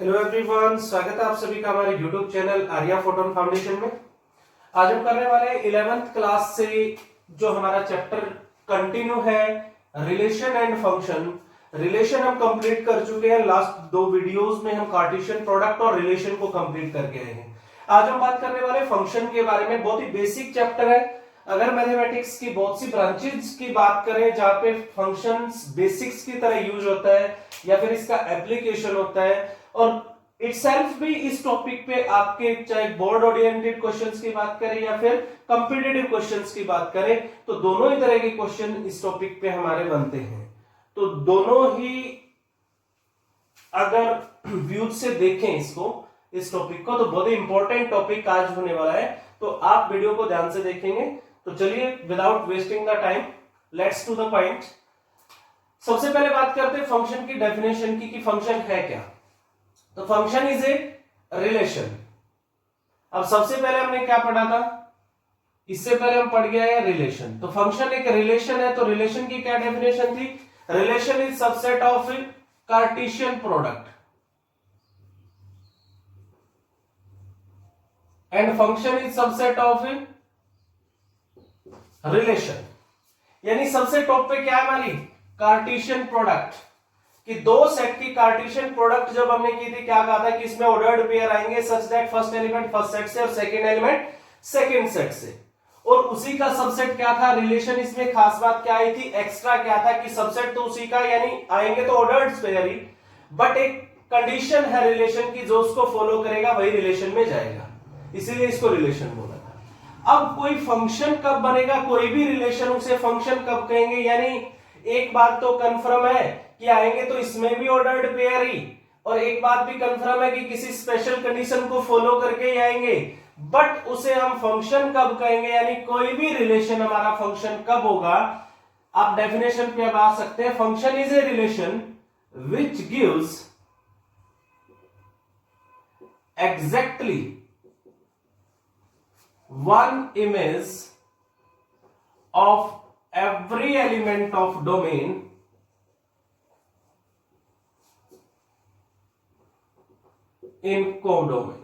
Hello everyone, स्वागत है आप सभी का हमारे YouTube channel Arya photon foundation में। आज हम करने वाले हैं 11th क्लास से जो हमारा चैप्टर कंटिन्यू है रिलेशन एंड फंक्शन। रिलेशन हम कंप्लीट कर चुके हैं, लास्ट दो वीडियोस में हम कार्टेशियन प्रोडक्ट और रिलेशन को कंप्लीट करके आए हैं। आज हम बात करने वाले फंक्शन के बारे में। बहुत ही बेसिक चैप्टर है। अगर मैथमेटिक्स की बहुत सी ब्रांचेस की बात करें जहां पे फंक्शंस बेसिक्स की तरह यूज होता है या फिर इसका एप्लीकेशन होता है, और इटसेल्फ भी इस टॉपिक पे आपके चाहे बोर्ड ओरिएंटेड क्वेश्चंस की बात करें या फिर कॉम्पिटिटिव क्वेश्चंस की बात करें तो दोनों ही तरह के क्वेश्चन इस टॉपिक पे हमारे बनते हैं। तो दोनों ही अगर व्यूज से देखें इस टॉपिक को तो बहुत ही इंपॉर्टेंट टॉपिक आज होने वाला है, तो आप वीडियो को ध्यान से देखेंगे। तो चलिए without wasting the time let's to the point. सबसे पहले बात करते हैं फंक्शन की डेफिनेशन की कि फंक्शन है क्या। तो फंक्शन इज ए रिलेशन। अब सबसे पहले हमने क्या पढ़ा था, इससे पहले हम पढ़ गया है रिलेशन। तो फंक्शन एक रिलेशन है, तो रिलेशन की क्या डेफिनेशन थी? Relation is subset of Cartesian product and function is subset of relation. यानी सबसे टॉप पे क्या है हमारी कार्टेशियन प्रोडक्ट, कि दो सेट की कार्टेशियन प्रोडक्ट जब हमने की थी क्या कहा था कि इसमें ऑर्डर्ड पेयर आएंगे such that first element first set से और सेकंड एलिमेंट सेकंड सेट से, और उसी का सबसेट क्या था रिलेशन। इसमें खास बात क्या आई थी, एक्स्ट्रा क्या था कि सबसेट तो उसी का यानी आएंगे तो ऑर्डर्ड पेयर ही, बट एक कंडीशन है रिलेशन की, जो उसको फॉलो करेगा वही रिलेशन में जाएगा, इसीलिए इसको रिलेशन बोला था। अब कोई फंक्शन कब बनेगा, कोई भी रिलेशन उसे फंक्शन कब कहेंगे, यानी एक बात तो कंफर्म है कि आएंगे तो इसमें भी ऑर्डर्ड पेयर ही, और एक बात भी कंफर्म है कि किसी स्पेशल कंडीशन को फॉलो करके ही आएंगे, बट उसे हम फंक्शन कब कहेंगे, यानी कोई भी रिलेशन हमारा फंक्शन कब होगा। आप डेफिनेशन पे अब आ सकते हैं। Function is a relation which gives exactly one image of every element of domain in codomain।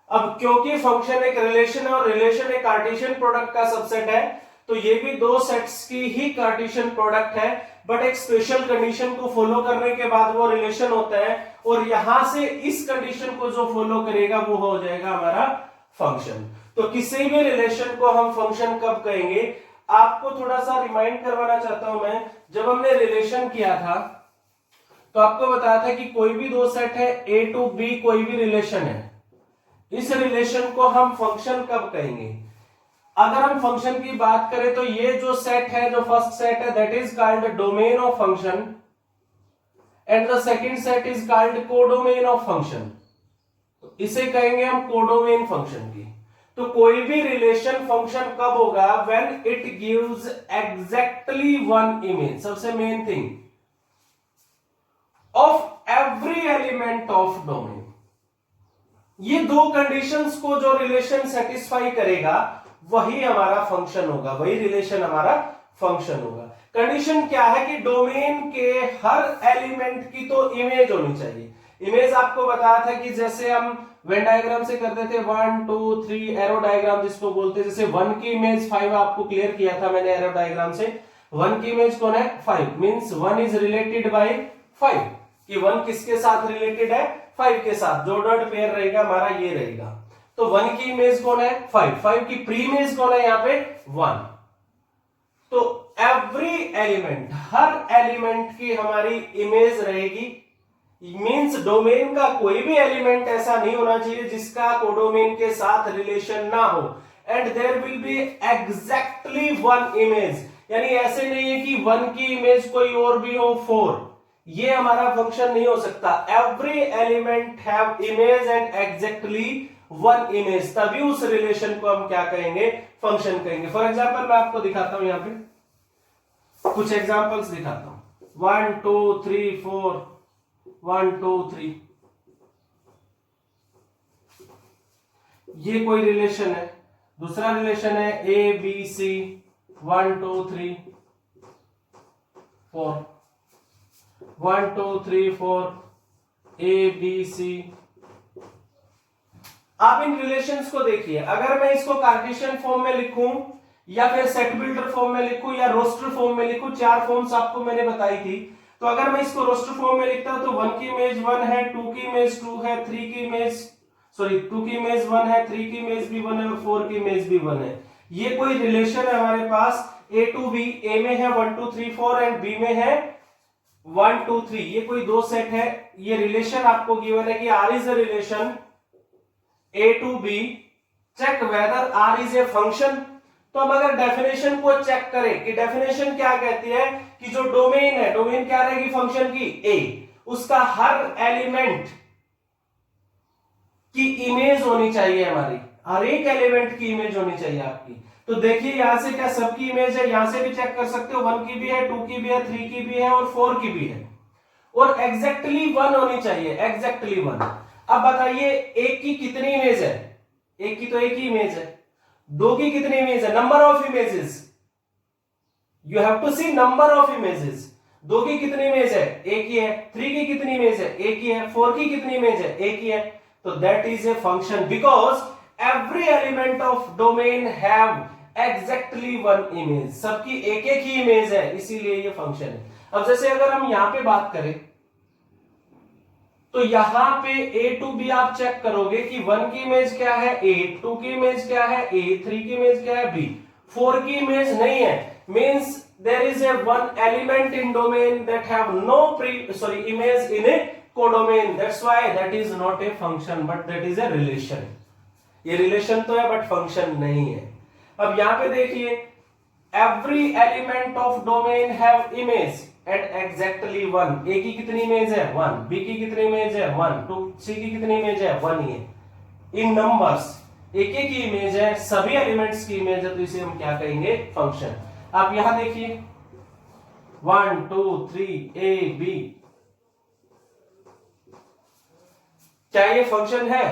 अब क्योंकि फंक्शन एक रिलेशन है और रिलेशन एक कार्टेशियन प्रोडक्ट का सबसेट है, तो ये भी दो सेट्स की ही कार्टेशियन प्रोडक्ट है, बट एक स्पेशल कंडीशन को फॉलो करने के बाद वो रिलेशन होता है, और यहां से इस कंडीशन को जो फॉलो करेगा वो हो जाएगा हमारा फंक्शन। तो किसी भी रिलेशन को हम फंक्शन कब कहेंगे, आपको थोड़ा सा रिमाइंड करवाना चाहता हूं मैं। जब हमने रिलेशन किया था तो आपको बताया था कि कोई भी दो सेट है ए टू बी, कोई भी रिलेशन है, इस रिलेशन को हम फंक्शन कब कहेंगे। अगर हम फंक्शन की बात करें तो ये जो सेट है, जो फर्स्ट सेट है, that is called domain of function and the second set is called codomain of function. इसे कहेंगे हम कोडोमेन फंक्शन की। तो कोई भी रिलेशन फंक्शन कब होगा, when it gives exactly one image, सबसे main thing, of every element of domain. ये दो कंडीशंस को जो रिलेशन सेटिस्फाई करेगा वही हमारा फंक्शन होगा, वही रिलेशन हमारा फंक्शन होगा। कंडीशन क्या है कि डोमेन के हर एलिमेंट की तो इमेज होनी चाहिए। इमेज आपको बताया था कि जैसे हम वेन डायग्राम से करते थे 1 2 3 एरो डायग्राम जिसको बोलते हैं, जैसे 1 की इमेज 5 आपको क्लियर किया था मैंने एरो डायग्राम से। 1 की इमेज कौन है, 5, मींस 1 इज रिलेटेड बाय 5, कि 1 किसके साथ रिलेटेड है, 5 के साथ। जो ऑर्डर्ड पेयर रहेगा हमारा ये रहेगा। तो 1 की इमेज कौन है, 5, 5 की प्री इमेज कौन है यहाँ पे 1। तो एवरी एलिमेंट, हर एलिमेंट की हमारी इमेज रहेगी, मींस डोमेन का कोई भी एलिमेंट ऐसा नहीं होना चाहिए जिसका कोडोमेन के साथ रिलेशन ना हो, and there will be exactly one image. यानी ऐसे नहीं है कि 1 की इमेज कोई और भी हो 4, ये हमारा फंक्शन नहीं हो सकता। Every element have image and exactly one image, तभी उस रिलेशन को हम क्या कहेंगे, फंक्शन कहेंगे। फॉर एग्जांपल मैं आपको दिखाता हूं, यहां पे कुछ एग्जांपल्स दिखाता हूं। 1 2 3 4, 1 2 3, ये कोई रिलेशन है। दूसरा रिलेशन है A B C 1 2 3, 4, 1 2 3 4 A B C। आप इन रिलेशंस को देखिए, अगर मैं इसको कार्टेशियन फॉर्म में लिखूं या फिर सेट बिल्डर फॉर्म में लिखूं या रोस्टर फॉर्म में लिखूं, चार फॉर्म्स आपको मैंने बताई थी। तो अगर मैं इसको रोस्टर फॉर्म में लिखता हूं तो 1 की इमेज 1 है, 2 की इमेज 2 है, 2 की इमेज 1 है, 3 की इमेज भी 1 है और 4 की इमेज भी 1 है। ये कोई रिलेशन है हमारे पास A to B, A में है 1 2 3 4 एंड B में है 1 2 3। ये कोई दो सेट है। ये रिलेशन आपको गिवन है कि R is a relation A to B, check whether R is a function। तो हम अगर डेफिनेशन को चेक करें कि डेफिनेशन क्या कहती है कि जो डोमेन है, डोमेन क्या रहेगी फंक्शन की A, उसका हर एलिमेंट की इमेज होनी चाहिए हमारी, हर एक एलिमेंट की इमेज होनी चाहिए आपकी। तो देखिए यहां से क्या सबकी इमेज है, यहां से भी चेक कर सकते हो, 1 की भी है, 2 की भी है, 3 की भी है और 4 की भी है, और एग्जैक्टली 1 होनी चाहिए, एग्जैक्टली 1। अब बताइए एक की कितनी इमेज है, एक की तो एक ही इमेज है, दो की कितनी इमेज है, number of images, you have to see number of images. दो की कितनी इमेज है, एक ही है। 3 की कितनी इमेज है, एक ही है। 4 की कितनी इमेज है, एक ही है। तो that is a function because every element of domain have exactly 1 image, सबकी एक एक ही इमेज है, इसीलिए ये फंक्शन है। अब जैसे अगर हम यहां पे बात करें तो यहां पे A to B आप चेक करोगे कि 1 की इमेज क्या है A, 2 की इमेज क्या है A, 3 की इमेज क्या है B, 4 की इमेज नहीं है, means there is a one element in domain that have no image in a codomain, that's why that is not a function but that is a relation। ये relation तो है but function नहीं है। अब यहां पे देखिए every element of domain have image and exactly 1। A की कितनी इमेज है 1, B की कितनी इमेज है 1, 2 C की कितनी इमेज है 1 ही है। इन नंबर्स एक एक ही इमेज है, सभी एलिमेंट्स की इमेज है, तो इसे हम क्या कहेंगे फंक्शन। आप यहां देखिए 1 2 3 A B, क्या ये फंक्शन है?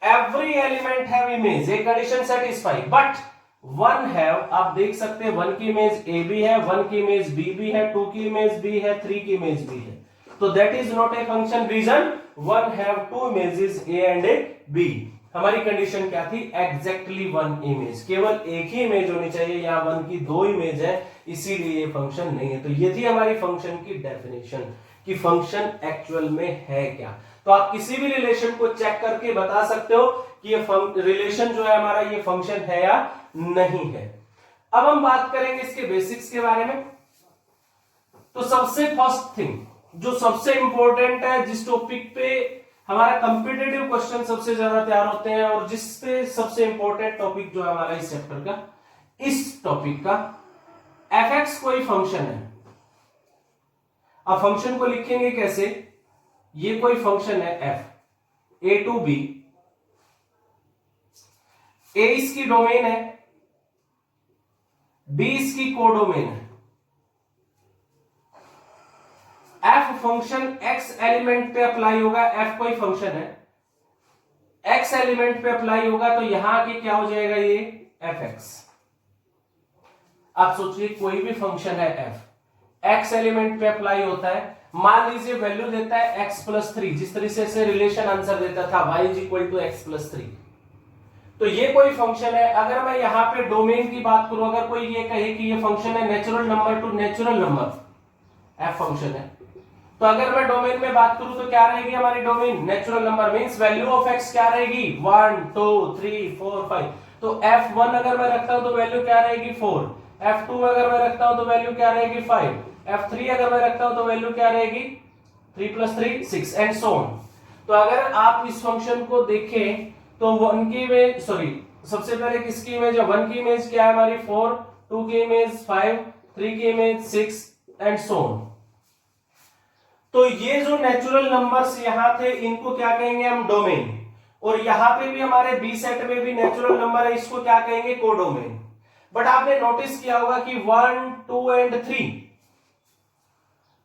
एवरी एलिमेंट हैव इमेज, एक कंडीशन सेटिस्फाई, बट 1 हैव, आप देख सकते हैं 1 की इमेज A भी है, 1 की इमेज B भी है, 2 की इमेज B है, 3 की इमेज B है, तो that is not a function. Reason 1 have 2 images A and B। हमारी कंडीशन क्या थी? एग्जैक्टली 1 इमेज, केवल एक ही इमेज होनी चाहिए, यहां 1 की 2 इमेज है, इसीलिए ये फंक्शन नहीं है। तो ये थी हमारी फंक्शन की डेफिनेशन कि फंक्शन एक्चुअल में है क्या। तो आप किसी भी रिलेशन को चेक करके बता सकते हो कि ये रिलेशन जो है हमारा ये फंक्शन है या नहीं है। अब हम बात करेंगे इसके बेसिक्स के बारे में। तो सबसे फर्स्ट थिंग जो सबसे इंपॉर्टेंट है, जिस टॉपिक पे हमारा कंपिटिटिव क्वेश्चन सबसे ज्यादा तैयार होते हैं और जिस पे सबसे इंपॉर्टेंट टॉपिक जो है हमारा इस चैप्टर का, इस टॉपिक का, fx कोई फंक्शन है। अब फंक्शन को लिखेंगे कैसे? ये कोई फंक्शन है f, A to B, A इसकी डोमेन है, B इसकी कोडोमेन है। f फंक्शन x एलिमेंट पे अप्लाई होगा, f कोई फंक्शन है, x एलिमेंट पे अप्लाई होगा तो यहां के क्या हो जाएगा ये fx। आप सोचिए कोई भी फंक्शन है f, x एलिमेंट पे अप्लाई होता है, मान लीजिए वैल्यू देता है x प्लस 3, जिस तरीके से रिलेशन आंसर देता था y is equal to x plus 3, तो ये कोई फंक्शन है। अगर मैं यहां पे डोमेन की बात करूं, अगर कोई ये कहे कि ये फंक्शन है natural number two natural number, f function है, तो अगर मैं डोमेन में बात करूं तो क्या रहेगी हमारी domain? Natural number, means value of x क्या रहेगी? 1 2 3 4 5। तो f1 अगर मैं रखता हूं तो वैल्यू क्या रहेगी? 4। f2 अगर मैं रखता हूं तो वैल्यू क्या रहेगी? 5। f3 अगर मैं रखता हूं तो वैल्यू क्या रहेगी? 3 + 3 6 एंड सो ऑन। तो अगर आप इस फंक्शन को देखें तो 1 की इमेज, सबसे पहले किसकी इमेज है? 1 की इमेज क्या है हमारी? 4, 2 की इमेज 5, 3 की इमेज 6 एंड सो ऑन। तो ये जो नेचुरल नंबर्स यहां थे इनको क्या कहेंगे हम? डोमेन। और यहां पे भी हमारे बी सेट में भी नेचुरल नंबर है, इसको क्या कहेंगे? कोडोमेन। बट आपने नोटिस किया होगा कि 1 2 एंड 3,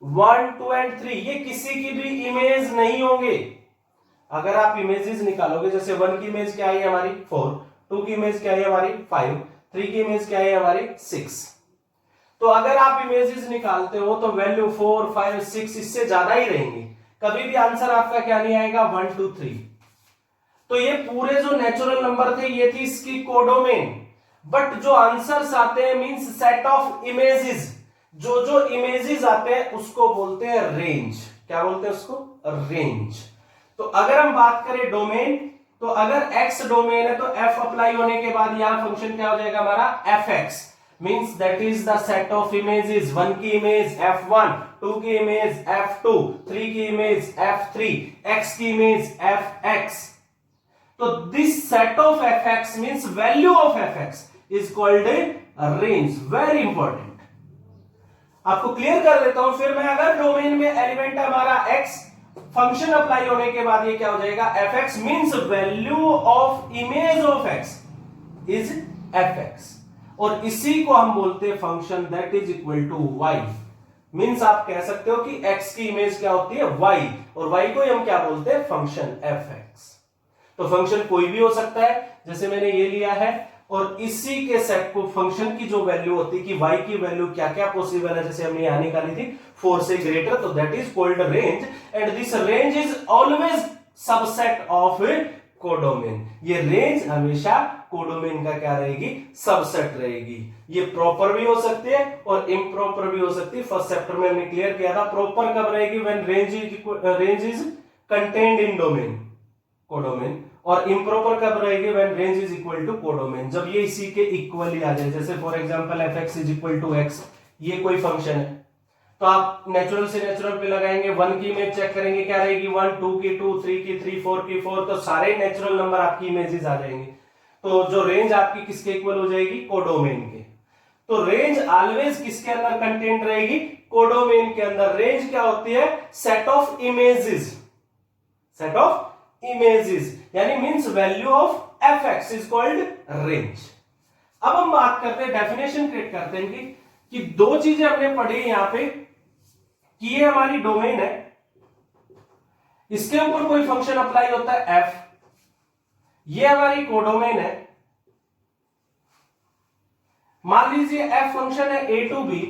1 2 एंड 3 ये किसी की भी इमेज नहीं होंगे। अगर आप इमेजेस निकालोगे, जैसे 1 की इमेज क्या है हमारी? 4, 2 की इमेज क्या है हमारी? 5, 3 की इमेज क्या है हमारी? 6। तो अगर आप इमेजेस निकालते हो तो वैल्यू 4, 5, 6 इससे ज्यादा ही रहेंगे, कभी भी आंसर आपका क्या नहीं आएगा 1, 2, 3। तो ये पूरे जो नेचुरल नंबर थे ये थी इसकी कोडोमेन, बट जो आंसर्स आते हैं मींस सेट ऑफ इमेजेस, जो जो इमेजेस आते हैं उसको बोलते हैं रेंज। क्या बोलते हैं उसको? रेंज। तो अगर हम बात करें डोमेन, तो अगर x डोमेन है तो f अप्लाई होने के बाद यहां फंक्शन क्या हो जाएगा हमारा fx, means that is the set of images. 1 की इमेज f1, 2 की इमेज f2, 3 की इमेज f3, x की इमेज fx। तो this set of fx means value of fx is called a range. Very important, आपको clear कर देता हूं फिर मैं। अगर डोमेन में एलिमेंट हमारा x, फंक्शन अप्लाई होने के बाद ये क्या हो जाएगा fx, means value of image of x is fx, और इसी को हम बोलते हैं function that is equal to y। Means आप कह सकते हो कि x की इमेज क्या होती है y, और y को हम क्या बोलते हैं फंक्शन fx। तो फंक्शन कोई भी हो सकता है, जैसे मैंने ये लिया है, और इसी के सेट को फंक्शन की जो वैल्यू होती है कि y की वैल्यू क्या क्या पॉसिबल है, जैसे हमने यहां निकाली थी 4 से ग्रेटर, तो that is called range, and this range is always subset of codomain. ये रेंज हमेशा कोडोमेन का क्या रहेगी? सबसेट रहेगी। ये प्रॉपर भी हो सकती है और इम्प्रॉपर भी हो सकती है। फर्स्ट चैप्टर में हमने क्लियर किया था प्रॉपर कब रहेगी, when range is contained in domain, codomain, और इम्प्रॉपर कब रहेगी, when range is equal to codomain, जब ये इसी के इक्वली आ जाए। जैसे for example fx is equal to x, ये कोई फंक्शन है, तो आप नेचुरल से नेचुरल पे लगाएंगे, 1 की इमेज चेक करेंगे क्या रहेगी 1, 2 की 2, 3 की 3, 4 की 4, तो सारे नेचुरल नंबर आपकी इमेजेस आ जाएंगे। तो जो रेंज आपकी किसके इक्वल हो जाएगी? कोडोमेन के। तो रेंज ऑलवेज किसके अंदर कंटेंट रहेगी? कोडोमेन के अंदर। रेंज क्या होती है? Set of images, set of images, यानी means value of fx is called range. अब हम बात करते हैं, डेफिनेशन क्रिएट करते हैं कि दो चीजें हमने पढ़ी यहां पे, कि ये हमारी डोमेन है, इसके ऊपर कोई फंक्शन अप्लाई होता है f, ये हमारी कोडोमेन है। मान लीजिए f फंक्शन है a टू b,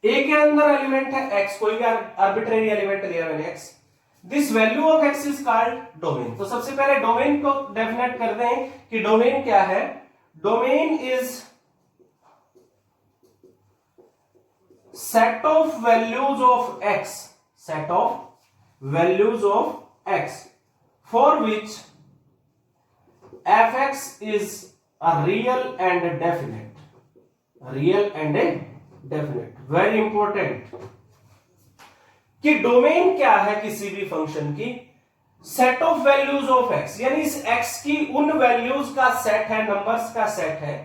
a के अंदर एलिमेंट है x, कोई भी आर्बिट्रेरी एलिमेंट लिया मैंने x, this value of x is called domain. तो सबसे पहले डोमेन को डेफिनेट करते हैं कि डोमेन क्या है। Domain is set of values of x, set of values of x for which fx is a real and a definite, real and a definite, very important। कि डोमेन क्या है किसी भी फंक्शन की? Set of values of x, यानी इस x की उन वैल्यूज का सेट है, नंबर्स का सेट है।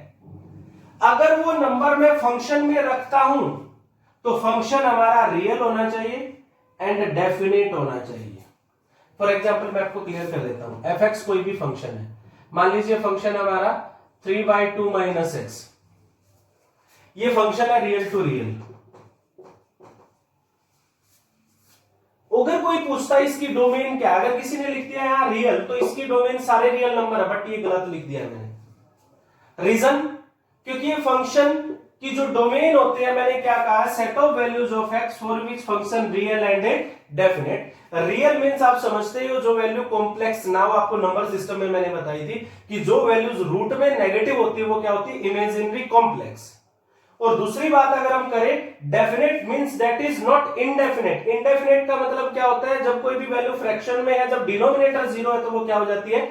अगर वो नंबर मैं फंक्शन में रखता हूं तो फंक्शन हमारा रियल होना चाहिए एंड डेफिनेट होना चाहिए। फॉर एग्जाम्पल मैं आपको क्लियर कर देता हूं, fx कोई भी फंक्शन है, मान लीजिए फंक्शन हमारा 3/2 - x, ये फंक्शन है रियल टू रियल। अगर कोई पूछता है इसकी डोमेन क्या, अगर किसी ने लिख दिया यहां रियल, तो इसकी डोमेन सारे रियल नंबर है, बट ये गलत लिख दिया मैंने। रीजन, क्योंकि ये फंक्शन की जो डोमेन होती है, मैंने क्या कहा, set of values of x for which function real and definite. Real means आप समझते हो जो वैल्यू कॉम्प्लेक्स ना हो, आपको नंबर सिस्टम में मैंने बताई थी कि जो वैल्यूज रूट में नेगेटिव होती है वो क्या होती है? Imaginary complex. और दूसरी बात अगर हम करें, definite means that is not indefinite. Indefinite का मतलब क्या होता है? जब कोई भी वैल्यू फ्रैक्शन में है, जब डिनोमिनेटर 0 है तो वो क्या हो जाती है?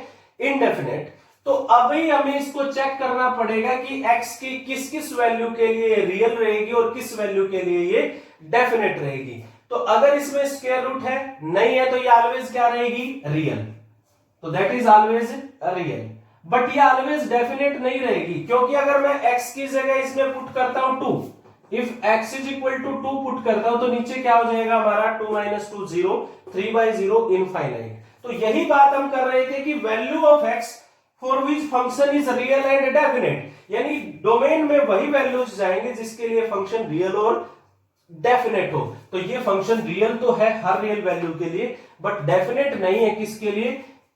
इनडेफिनेट। तो अभी हमें इसको चेक करना पड़ेगा कि x की किस किस वैल्यू के लिए रियल रहेगी और किस वैल्यू के लिए ये डेफिनेट रहेगी। तो अगर इसमें स्क्वायर रूट है, नहीं है, तो ये ऑलवेज क्या रहेगी? रियल। तो that is always real, but ये ऑलवेज डेफिनेट नहीं रहेगी, क्योंकि अगर मैं x की जगह इसमें पुट करता हूं 2, if x is equal to 2 put करता हूं, तो नीचे क्या हो जाएगा हमारा? 2 - 2 0, 3/0 इनफाइनाइट। तो यही बात हम कर रहे थे कि value of x for which function is real and definite, यानी डोमेन में वही वैल्यूज जाएंगे जिसके लिए फंक्शन रियल और डेफिनेट हो। तो ये फंक्शन रियल तो है हर रियल वैल्यू के लिए, बट डेफिनेट नहीं है किसके लिए?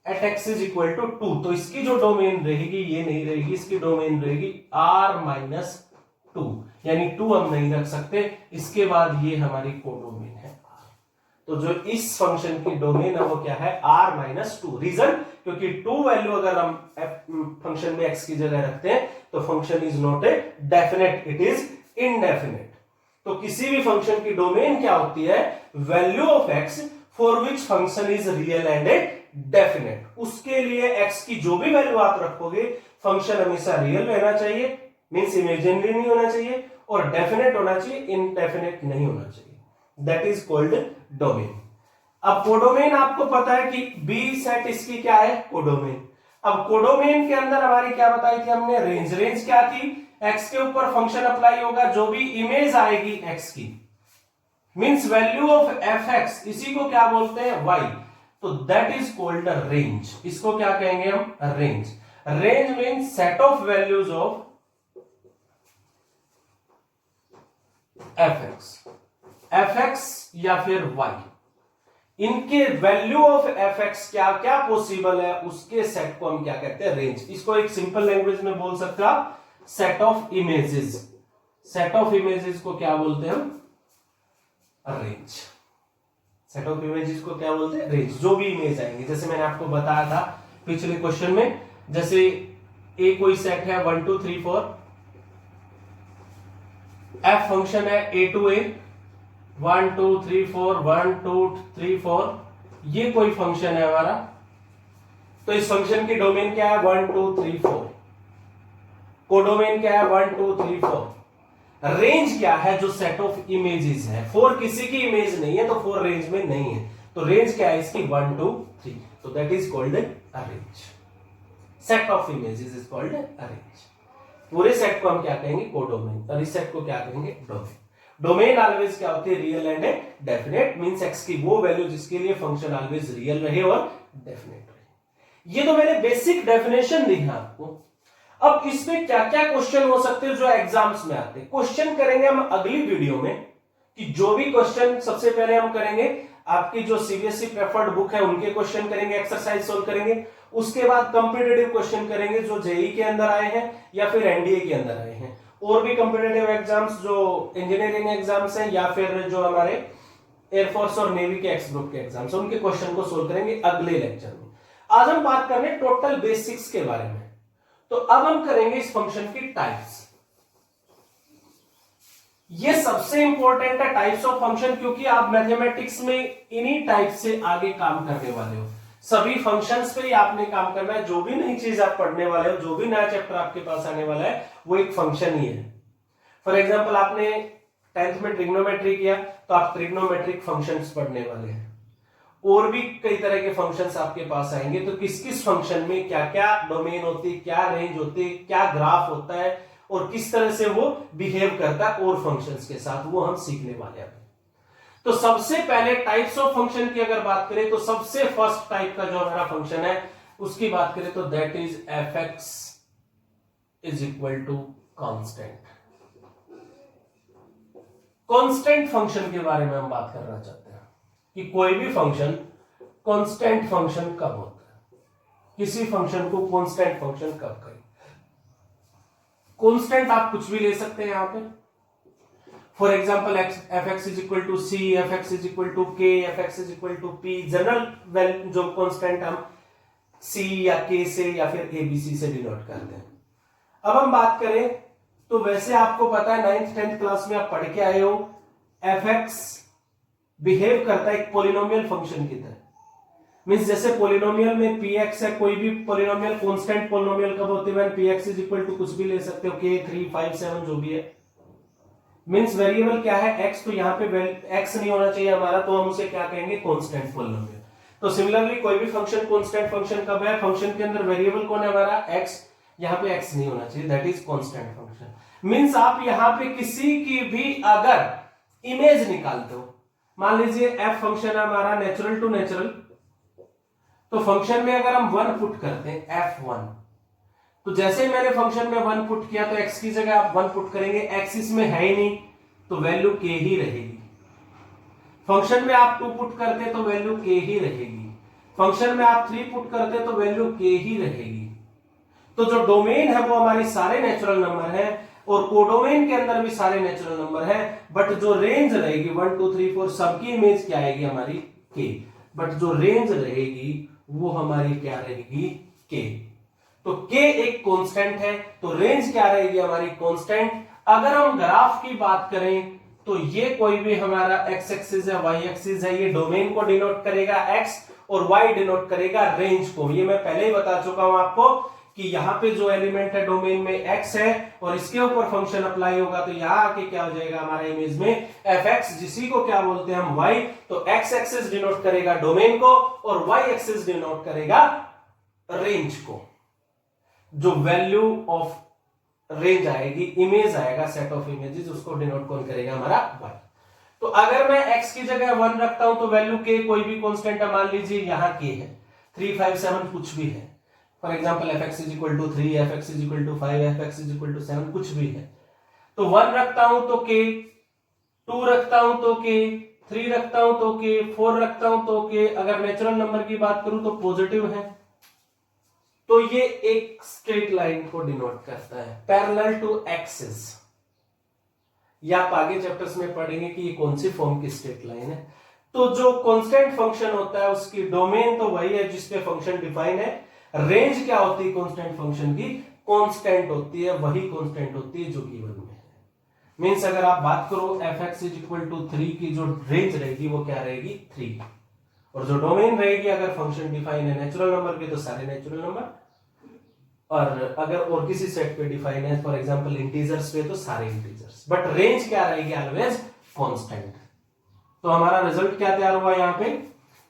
At x is equal to 2। तो इसकी जो डोमेन रहेगी ये नहीं रहेगी, इसकी डोमेन रहेगी r - 2। यानी 2 हम नहीं रख सकते। इसके बाद ये हमारी कोडोमेन है। तो जो इस फंक्शन की डोमेन है वो क्या है, r-2। रीजन, क्योंकि 2 वैल्यू अगर हम फंक्शन में x की जगह रखते हैं तो function is not a definite, it is indefinite. तो किसी भी फंक्शन की डोमेन क्या होती है, value of x for which function is real and a definite. उसके लिए x की जो भी वैल्यू आप रखोगे फंक्शन हमेशा रियल रहना चाहिए, मींस इमेजिनरी नहीं होना चाहिए, और डेफिनेट होना चाहिए, इनडेफिनेट नहीं होना चाहिए। That is called domain. अब कोडोमेन आपको पता है कि बी सेट इसकी क्या है, कोडोमेन। अब कोडोमेन के अंदर हमारी क्या बताई थी हमने, रेंज। रेंज क्या थी, एक्स के ऊपर फंक्शन अप्लाई होगा, जो भी इमेज आएगी एक्स की, means value of F x, इसी को क्या बोलते हैं, वाई। तो दैट इज कॉल्ड रेंज। इसको क्या कहेंगे हम, range. Range means set of values of F x, F x या फिर वाई, इनके वैल्यू ऑफ एफ एक्स क्या क्या पॉसिबल है, उसके सेट को हम क्या कहते हैं, रेंज। इसको एक सिंपल लैंग्वेज में बोल सकते हो आप, set of images. Set of images को क्या बोलते हैं हम, रेंज। सेट ऑफ इमेजेस को क्या बोलते हैं, रेंज। जो भी इमेज आएंगे, जैसे मैंने आपको बताया था पिछले क्वेश्चन में, जैसे ए कोई सेट है 1 2 3 4, एफ फंक्शन है ए टू ए 1 2 3 4 1 2 3 4, ये कोई फंक्शन है हमारा। तो इस फंक्शन की डोमेन क्या है, 1 2 3 4। कोडोमेन क्या है, 1 2 3 4। रेंज क्या है, जो सेट ऑफ इमेजेस है। 4 किसी की इमेज नहीं है तो 4 रेंज में नहीं है, तो रेंज क्या है इसकी, 1 2 3। तो that is called a range. Set of images is called a range. पूरे सेट को हम क्या कहेंगे, कोडोमेन, और इस सेट को क्या कहेंगे, डोमेन। डोमेन ऑलवेज क्या होती है, real and definite, means x की वो वैल्यू जिसके लिए फंक्शन ऑलवेज रियल रहे और डेफिनेट रहे। ये तो मैंने बेसिक डेफिनेशन दी है आपको। अब इसमें क्या क्या क्वेश्चन हो सकते हैं जो एग्जाम्स में आते हैं, क्वेश्चन करेंगे हम अगली वीडियो में, कि जो भी क्वेश्चन सबसे पहले हम करेंगे आपकी जो सीबीएसई प्रेफर्ड बुक है उनके क्वेश्चन करेंगे, एक्सरसाइज सोल्व करेंगे। उसके बाद कॉम्पिटिटिव क्वेश्चन करेंगे जो जेई के अंदर आए हैं या फिर एनडीए के अंदर आए हैं, और भी कॉम्पिटिटिव एग्जाम्स जो इंजीनियरिंग एग्जाम्स हैं या फिर जो हमारे एयरफोर्स और नेवी के एक्स ग्रुप के एग्जाम्स हैं, उनके क्वेश्चन को सोल्व करेंगे अगले लेक्चर में। आज हम बात कर रहे हैं टोटल बेसिक्स के बारे में। तो अब हम करेंगे इस फंक्शन की टाइप्स। ये सबसे इंपॉर्टेंट है, टाइप्स ऑफ फंक्शन, क्योंकि आप मैथमेटिक्स में इन्हीं टाइप से आगे काम करने वाले हो। सभी फंक्शंस पे ही आपने काम करना है। जो भी नई चीज आप पढ़ने वाले हो, जो भी नया चैप्टर आपके पास आने वाला है, वो एक फंक्शन ही है। फॉर एग्जांपल आपने 10th में ट्रिग्नोमेट्री किया तो आप ट्रिग्नोमेट्रिक फंक्शंस पढ़ने वाले हैं, और भी कई तरह के फंक्शंस आपके पास आएंगे। तो किस किस फंक्शन में क्या क्या डोमेन होती है, क्या रेंज होती है, क्या ग्राफ होता है, और किस तरह से वो बिहेव करता है और फंक्शंस के साथ, वो हम सीखने वाले हैं। तो सबसे पहले टाइप्स ऑफ फंक्शन की अगर बात करें तो सबसे फर्स्ट टाइप का जो हमारा फंक्शन है उसकी बात करें तो that is F X is equal to constant. Constant function के बारे में हम बात करना चाहते हैं कि कोई भी फंक्शन कांस्टेंट फंक्शन कब होता है, किसी फंक्शन को कांस्टेंट फंक्शन कब कहें। कांस्टेंट आप कुछ भी ले सकते हैं यहां पे, for example F X is equal to C, F X is equal to K, F X is equal to P. General जो कांस्टेंट हम सी या के से या फिर एबीसी से डिनोट करते हैं। अब हम बात करें तो वैसे आपको पता है 9th 10th क्लास में आप पढ़ के आए हो, एफ एक्स बिहेव करता है एक पोलिनोमियल फंक्शन की तरह। मींस जैसे पोलिनोमियल में पी एक्स है, कोई भी पोलिनोमियल कांस्टेंट पोलिनोमियल कब होते हैं, P X is equal to कुछ भी ले सकते हो, के 3 5 7 जो भी है। मींस वेरिएबल क्या है, एक्स, तो यहाँ पे एक्स नहीं होना चाहिए हमारा, तो हम उसे क्या कहेंगे, कांस्टेंट पोलिनोमियल। तो सिमिलरली कोई भी फंक्शन कांस्टेंट फंक्शन कब है, फंक्शन के अंदर वेरिएबल कौन है हमारा, एक्स, यहाँ पे एक्स नहीं होना चाहिए, that is constant function. Means आप यहाँ पे किसी की भी अगर इमेज निकालते हो, मान लीजिए एफ फंक्शन है हमारा नेचुरल टू नेचुरल, तो फंक्शन में अगर हम 1 पुट करते हैं f1, तो जैसे ही मैंने फंक्शन में 1 पुट किया तो x की जगह आप 1 पुट करेंगे, x इसमें है ही नहीं तो वैल्यू k ही रहेगी। फंक्शन में आप 2 पुट करते तो वैल्यू k ही रहेगी। फंक्शन में आप 3 पुट करते तो वैल्यू k ही रहेगी। तो जो डोमेन है वो हमारी सारे नेचुरल नंबर है, और कोडोमेन के अंदर भी सारे नेचुरल नंबर है, बट जो रेंज रहेगी 1 2 3 4 सबकी इमेज क्या आएगी हमारी के, बट जो रेंज रहेगी वो हमारी क्या रहेगी के। तो के एक कांस्टेंट है, तो रेंज क्या रहेगी हमारी कांस्टेंट। अगर हम ग्राफ की बात करें तो ये कोई भी हमारा एक्स एक्सिस है, वाई एक्सिस है, ये डोमेन को डिनोट करेगा एक्स और वाई डिनोट करेगा रेंज को। ये मैं पहले ही बता चुका हूं आपको कि यहाँ पे जो एलिमेंट है डोमेन में एक्स है और इसके ऊपर फंक्शन अप्लाई होगा तो यहाँ आके क्या हो जाएगा हमारा इमेज में एफ एक्स, जिसी को क्या बोलते हैं हम वाई। तो एक्स एक्सिस डिनोट करेगा डोमेन को और वाई एक्सिस डिनोट करेगा रेंज को। जो वैल्यू ऑफ रेंज आएगी, इमेज आएगा, सेट ऑफ इमेजेस, उसको डिनोट कौन करेगा हमारा वाई। तो अगर मैं x की जगह 1 रखता हूं तो वैल्यू k कोई भी कांस्टेंट है, मान लीजिए यहां k है 3 5 7 कुछ भी है, for example fx = 3, fx = 5, fx = 7 कुछ भी है, तो 1 रखता हूं तो k, 2 रखता हूं तो k, 3 रखता हूं तो k, 4 रखता हूं तो k। अगर नेचुरल नंबर की बात करूं तो पॉजिटिव है, तो ये एक स्ट्रेट लाइन को डिनोट करता है पैरेलल टू एक्सिस। या आप आगे चैप्टर्स में पढ़ेंगे कि ये कौन सी फॉर्म की स्ट्रेट लाइन है। तो जो कांस्टेंट फंक्शन होता है उसकी डोमेन तो वही है जिसपे फंक्शन डिफाइन है। रेंज क्या होती है कांस्टेंट फंक्शन की, कांस्टेंट होती है, वही कांस्टेंट होती है जो गिवन में है। मींस अगर आप बात करो fx = 3 की जो रेंज रहेगी वो क्या रहेगी 3, और जो डोमेन रहेगी अगर फंक्शन डिफाइन है नेचुरल नंबर पे तो सारे नेचुरल नंबर, और अगर और किसी सेट पे डिफाइन है फॉर एग्जांपल इंटीजर्स पे तो सारे इंटीजर्स, बट रेंज क्या रहेगी ऑलवेज कांस्टेंट। तो हमारा रिजल्ट क्या तैयार हुआ यहाँ पे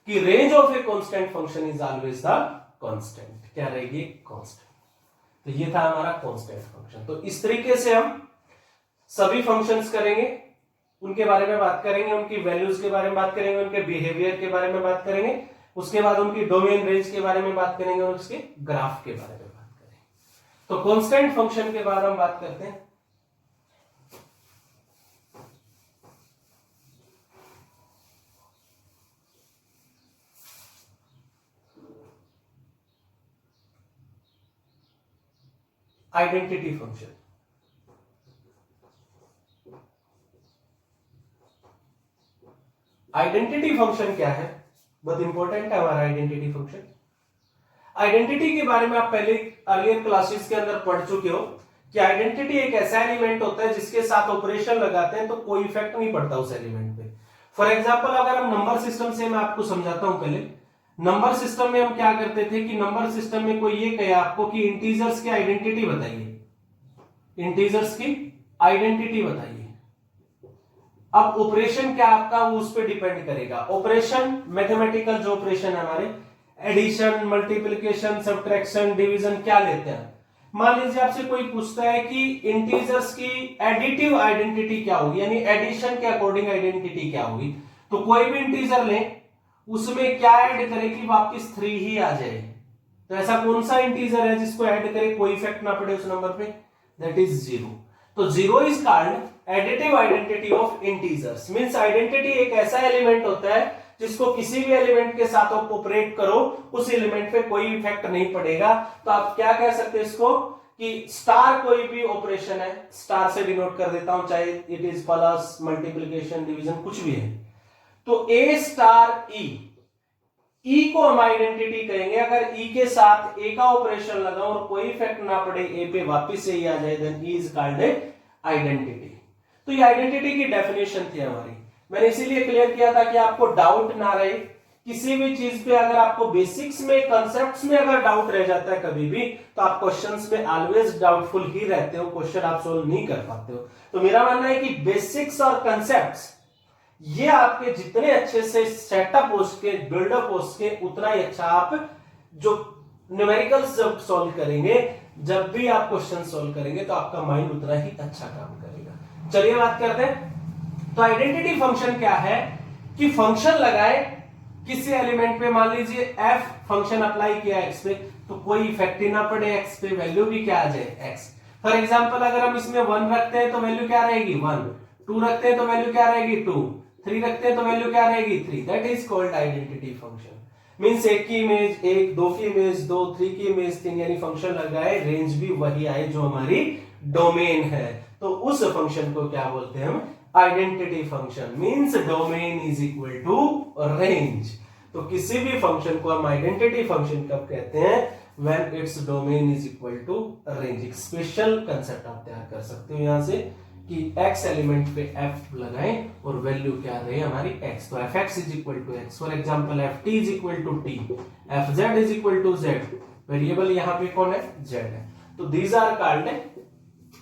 कि range of a constant function is always the constant. क्या रहेगी कांस्टेंट। तो ये था हमारा कांस्टेंट फंक्शन। तो इस तरीके से हम सभी फंक्शंस करेंगे, उनके बारे में बात करेंगे, उनकी वैल्यूज के बारे में बात करेंगे, उनके बिहेवियर के बारे में बात करेंगे, उसके बाद उनकी डोमेन रेंज के बारे में बात करेंगे और उसके ग्राफ के बारे में बात करेंगे। तो कांस्टेंट फंक्शन के बाद हम बात करते हैं आइडेंटिटी फंक्शन। आइडेंटिटी फंक्शन क्या है, बहुत इंपॉर्टेंट है हमारा आइडेंटिटी फंक्शन। आइडेंटिटी के बारे में आप पहले अर्लियर क्लासेस के अंदर पढ़ चुके हो कि आइडेंटिटी एक ऐसा एलिमेंट होता है जिसके साथ ऑपरेशन लगाते हैं तो कोई इफेक्ट नहीं पड़ता उस एलिमेंट पे। फॉर एग्जांपल अगर हम नंबर सिस्टम से, मैं आपको समझाता हूं पहले। नंबर सिस्टम में हम क्या करते थे कि नंबर सिस्टम में कोई ये कहे आपको कि इंटीजर्स की आइडेंटिटी बताइए, इंटीजर्स की आइडेंटिटी बताइए। अब ऑपरेशन क्या आपका वो उस पर डिपेंड करेगा। ऑपरेशन मैथमेटिकल जो ऑपरेशन है हमारे, एडिशन, मल्टीप्लिकेशन, सब्ट्रैक्शन, डिवीजन, क्या लेते हैं। मान लीजिए आपसे कोई पूछता है कि इंटीजर्स की एडिटिव आइडेंटिटी क्या होगी, यानी एडिशन के अकॉर्डिंग आइडेंटिटी क्या होगी। तो कोई भी इंटीजर लें, उसमें क्या ऐड करें कि वापस 3 ही आ जाए। तो ऐसा कौन सा इंटीजर है जिसको ऐड करें कोई इफेक्ट ना पड़े उस नंबर पे, दैट इज 0। तो 0 is called additive identity of integers. Means identity एक ऐसा एलिमेंट होता है जिसको किसी भी एलिमेंट के साथ आप ऑपरेट करो उस एलिमेंट पे कोई इफेक्ट नहीं पड़ेगा। तो आप क्या कह सकते हैं इसको कि स्टार कोई भी ऑपरेशन है, स्टार से डिनोट कर देता हूं, चाहे it is plus, multiplication, division, कुछ भी है। तो ए स्टार ई को हम आइडेंटिटी कहेंगे। अगर ई के साथ ए का ऑपरेशन लगाओ और कोई इफेक्ट ना पड़े, ए पे वापिस से ई आ जाए, then E is called identity. तो ये आइडेंटिटी की डेफिनेशन थी हमारी। मैंने इसीलिए क्लियर किया था कि आपको डाउट ना रहे किसी भी चीज पे। अगर आपको बेसिक्स में, कंसेप्ट्स में अगर डाउट रह जाता है कभी भी, तो आप क्वेश्चंस में ऑलवेज डाउटफुल ही रहते हो, क्वेश्चन आप सोल्व नहीं कर पाते हो। तो मेरा मानना है कि बेसिक्स और कंसेप्ट्स ये आपके जितने अच्छे से सेटअप हो सके, बिल्डअप हो सके, उतना ही अच्छा आप जो न्यूमेरिकल्स जब सॉल्व करेंगे, जब भी आप क्वेश्चन सॉल्व करेंगे तो आपका माइंड उतना ही अच्छा काम करेगा। चलिए बात करते हैं। तो आइडेंटिटी फंक्शन क्या है कि फंक्शन लगाए किसी एलिमेंट पे, मान लीजिए f फंक्शन अप्लाई किया x पे, तो कोई इफेक्ट ही ना पड़े x पे, वैल्यू भी क्या आ जाए x। फॉर एग्जांपल अगर हम इसमें 1 रखते हैं तो वैल्यू क्या रहेगी 1, 2 रखते हैं तो वैल्यू क्या रहेगी 2, 3 रखते हैं तो वैल्यू क्या रहेगी 3। That is called identity function. Means एक की इमेज 1, 2 की इमेज 2, 3 की इमेज 3, यानी फंक्शन लगाए रेंज भी वही आए जो हमारी डोमेन है, तो उस फंक्शन को क्या बोलते हैं हम? Identity function. Means domain is equal to range. तो किसी भी फंक्शन को हम आइडेंटिटी फंक्शन कब कहते हैं? When its domain is equal to range. एक स्पेशल कंसेप्ट आप तैयार कर सकते हो यहां से कि x एलिमेंट पे f लगाएं और वैल्यू क्या रहे हमारी x, तो fx is equal to x, for example ft is equal to t, fz is equal to z, variable यहां पे कौन है? z है। तो these are called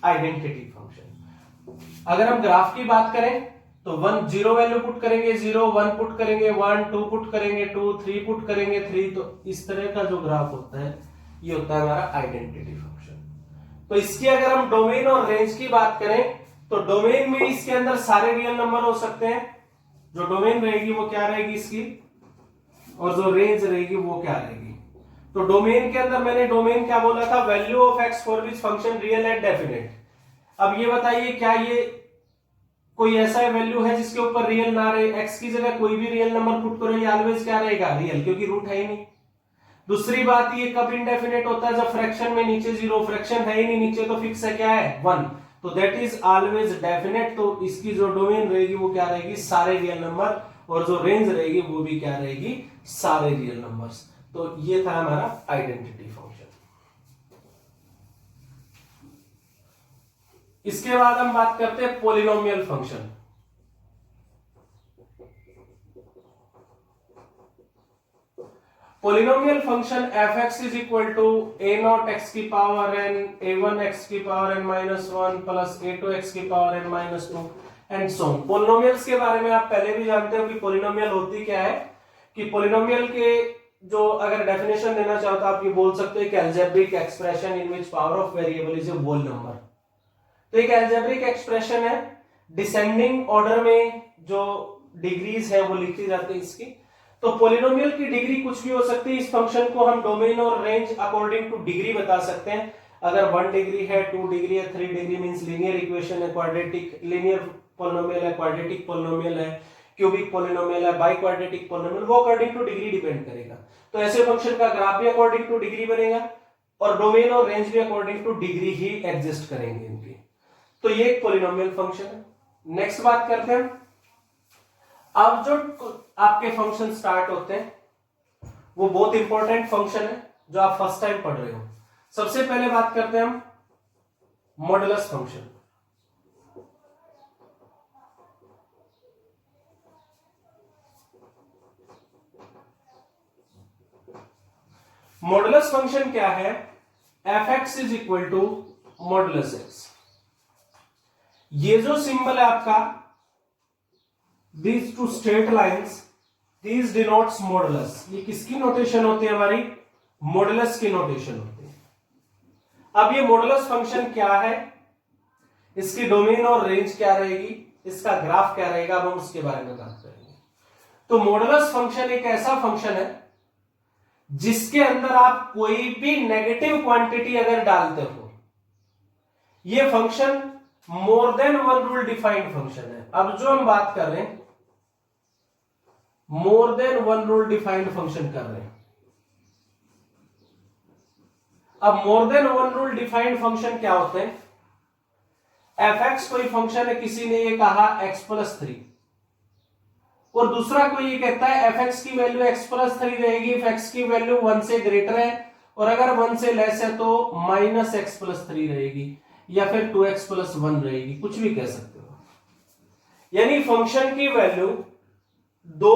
identity function. अगर हम ग्राफ की बात करें तो 1 0 वैल्यू पुट करेंगे 0, 1 पुट करेंगे 1, 2 पुट करेंगे 2, 3 पुट करेंगे 3, तो इस तरह का जो ग्राफ होता है ये होता है हमारा आइडेंटिटी फंक्शन। तो इसकी अगर हम डोमेन और रेंज की बात करें तो डोमेन में इसके अंदर सारे रियल नंबर हो सकते हैं, जो डोमेन रहेगी वो क्या रहेगी इसकी, और जो रेंज रहेगी वो क्या रहेगी। तो डोमेन के अंदर मैंने डोमेन क्या बोला था? Value of x for which function real and definite. अब ये बताइए क्या ये कोई ऐसा वैल्यू है जिसके ऊपर रियल ना रहे? एक्स की जगह कोई भी रियल नंबर पुट करो, ये ऑलवेज क्या रहेगा? रियल, क्योंकि रूट है ही नहीं। दूसरी बात, ये कब इनडेफिनेट होता है? जब फ्रैक्शन में नीचे जीरो, फ्रैक्शन है ही नहीं नीचे, तो फिक्स है क्या है? 1, तो दैट इज ऑलवेज डेफिनेट। तो इसकी जो डोमेन रहेगी वो क्या रहेगी? सारे रियल नंबर, और जो रेंज रहेगी वो भी क्या रहेगी? सारे रियल नंबर्स। तो ये था हमारा आइडेंटिटी फंक्शन। इसके बाद हम बात करते हैं polynomial function. Polynomial function fx is equal to a0 x की पावर n, a1 x की power n minus 1 plus a2 x की power n minus 2 and so on. Polynomials के बारे में आप पहले भी जानते हो कि पॉलिनोमियल होती क्या है, कि पॉलिनोमियल के जो अगर डेफिनेशन देना चाहो तो आप ये बोल सकते हो कि algebraic expression in which power of variable is a whole number. तो एक अलजेब्रिक एक्सप्रेशन है, डिसेंडिंग ऑर्डर में जो डिग्रीज है वो लिखी जाती है इसकी। तो पॉलिनोमियल की डिग्री कुछ भी हो सकती है। इस फंक्शन को हम डोमेन और रेंज अकॉर्डिंग टू डिग्री बता सकते हैं। अगर 1 डिग्री है, 2 डिग्री है, 3 डिग्री मींस लीनियर इक्वेशन है, क्वाड्रेटिक लीनियर पॉलिनोमियल है, क्वाड्रेटिक पॉलिनोमियल है, क्यूबिक पॉलिनोमियल है, बाई क्वाड्रेटिक पॉलिनोमियल, वो अकॉर्डिंग टू डिग्री डिपेंड करेगा। तो ऐसे फंक्शन का ग्राफ भी अकॉर्डिंग टू डिग्री बनेगा और डोमेन और रेंज भी अकॉर्डिंग टू डिग्री ही एग्जिस्ट करेंगे इनकी। तो ये एक पॉलिनोमियल फंक्शन है। नेक्स्ट बात करते हैं, अब जो आपके फंक्शन स्टार्ट होते हैं वो बहुत इंपॉर्टेंट फंक्शन है जो आप फर्स्ट टाइम पढ़ रहे हो। सबसे पहले बात करते हैं हम मॉडुलस फंक्शन। मॉडुलस फंक्शन क्या है? fx is equal to modulus x। ये जो सिंबल है आपका, these two straight lines, these denotes modulus। ये किसकी नोटेशन होती है? हमारी मॉडुलस की नोटेशन होती है। अब ये मॉडुलस फंक्शन क्या है, इसकी डोमेन और रेंज क्या रहेगी, इसका ग्राफ क्या रहेगा, अब हम उसके बारे में बात करेंगे। तो मॉडुलस फंक्शन एक ऐसा फंक्शन है जिसके अंदर आप कोई भी नेगेटिव क्वांटिटी अगर डालते हो, ये फंक्शन मोर than one rule defined function है। अब जो हम बात कर रहे हैं more than one rule defined function कर रहे हैं। अब मोर than one rule defined function क्या होते हैं? fx कोई फंक्शन है, किसी ने ये कहा x प्लस 3, और दूसरा कोई ये कहता है fx की वैल्यू x प्लस 3 रहेगी if x की वैल्यू 1 से ग्रेटर है, और अगर 1 से लेस है तो माइनस एक्स प्लस 3 रहेगी, या फिर 2x प्लस 1 रहेगी, कुछ भी कह सकते हो। यानी फंक्शन की वैल्यू दो